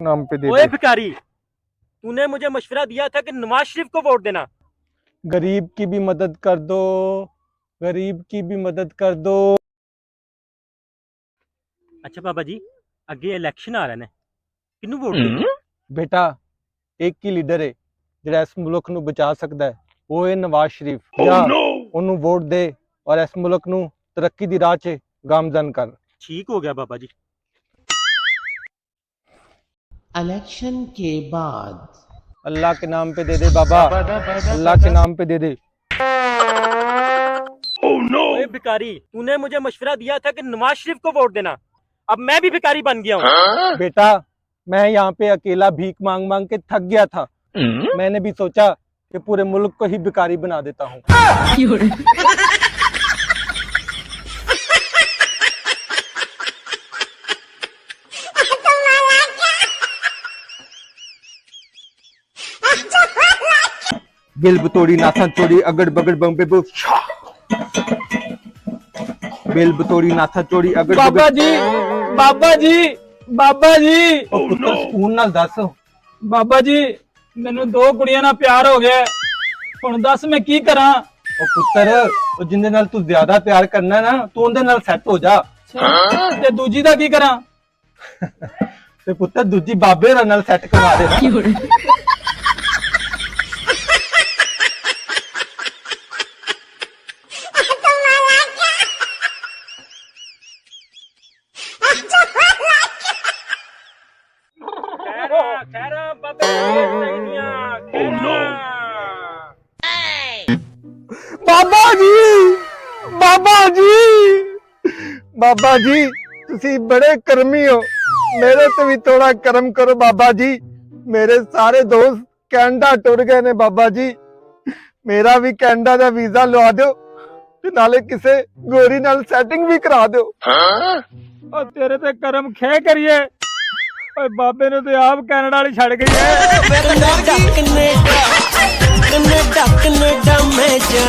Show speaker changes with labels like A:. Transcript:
A: नाम पे दे
B: ओए
A: दे।
B: भिखारी, तूने मुझे मशवरा दिया था कि नवाज शरीफ को वोट देना।
A: गरीब की भी मदद कर दो, गरीब की भी मदद कर दो।
B: अच्छा बाबा जी, ਅੱਗੇ ਇਲੈਕਸ਼ਨ ਆ ਰਹੇ ਨੇ, ਕਿਹਨੂੰ ਵੋਟ ਦੇਣੀ ਹੈ?
A: बेटा एक ही लीडर है ਜਿਹੜਾ ਇਸ ਮੁਲਕ ਨੂੰ ਬਚਾ ਸਕਦਾ ਹੈ, ਉਹ ਹੈ ਨਵਾਜ਼ ਸ਼ਰੀਫ। ਜਾ ਉਹਨੂੰ ਵੋਟ ਦੇ ਔਰ ਇਸ ਮੁਲਕ ਨੂੰ ਤਰੱਕੀ ਦੀ ਰਾਹ 'ਚ ਗਾਮਜ਼ਨ ਕਰ।
B: ठीक हो गया बाबा जी।
C: इलेक्शन के बाद
A: अल्लाह के नाम पे दे दे बाबा, अल्लाह के नाम पे दे दे।
B: ओए भिखारी, तूने मुझे मशवरा दिया था कि नवाज शरीफ को वोट देना। अब मैं भी भिखारी बन गया हूँ।
A: बेटा मैं यहाँ पे अकेला भीख मांग मांग के थक गया था, मैंने भी सोचा कि पूरे मुल्क को ही भिखारी बना देता हूँ। बिल बतोड़ी नाथा चोरी अगड़ बगड़ बम्बे बो। बिल बतोड़ी नाथा चोरी अगड़
D: बाबा जी, बाबा जी, बाबा जी,
A: ओ पुत्र ਸਕੂਨ ਨਾਲ ਦੱਸ।
D: बाबा जी, ਮੈਨੂੰ ਦੋ ਕੁੜੀਆਂ ਨਾਲ ਪਿਆਰ ਹੋ ਗਿਆ। ਹੁਣ ਦੱਸ ਮੈਂ ਕੀ ਕਰਾਂ?
A: ਉਹ ਪੁੱਤਰ ਉਹ ਜਿੰਦੇ ਨਾਲ ਤੂੰ ਜ਼ਿਆਦਾ ਪਿਆਰ ਕਰਨਾ ਨਾ, ਤੂੰ ਉਹਦੇ ਨਾਲ ਸੈੱਟ ਹੋ ਜਾ।
D: ਤੇ ਦੂਜੀ ਦਾ ਕੀ ਕਰਾਂ?
A: ਤੇ ਪੁੱਤਰ ਦੂਜੀ ਬਾਬੇ ਹੋਰਾਂ ਨਾਲ ਸੈੱਟ ਕਰਵਾ ਦੇ।
B: खैरा बाबे
A: ਬਾਬਾ ਜੀ, ਬਾਬਾ ਜੀ, ਬਾਬਾ ਜੀ ਤੁਸੀਂ ਬੜੇ ਕਰਮੀ ਹੋ, ਮੇਰੇ ਤੇ ਵੀ ਥੋੜਾ ਕਰਮ ਕਰੋ ਬਾਬਾ ਜੀ। ਮੇਰੇ ਸਾਰੇ ਦੋਸਤ ਕੈਨੇਡਾ ਟੁਰ ਗਏ ਨੇ ਬਾਬਾ ਜੀ, ਮੇਰਾ ਵੀ ਕੈਨੇਡਾ ਦਾ ਵੀਜ਼ਾ ਲਵਾ ਦਿਓ ਤੇ ਨਾਲੇ ਕਿਸੇ ਗੋਰੀ ਨਾਲ ਸੈਟਿੰਗ ਵੀ ਕਰਾ ਦਿਓ।
D: ਉਹ ਤੇਰੇ ਤੇ ਕਰਮ ਖੇ ਕਰੀਏ। ਓਏ ਬਾਬੇ ਨੂੰ ਤੇ ਆਪ ਕੈਨੇਡਾ ਵਾਲੀ ਛੱਡ ਗਈ ਹੈ।
C: कनेडा कनेडा कनेडा मैं जा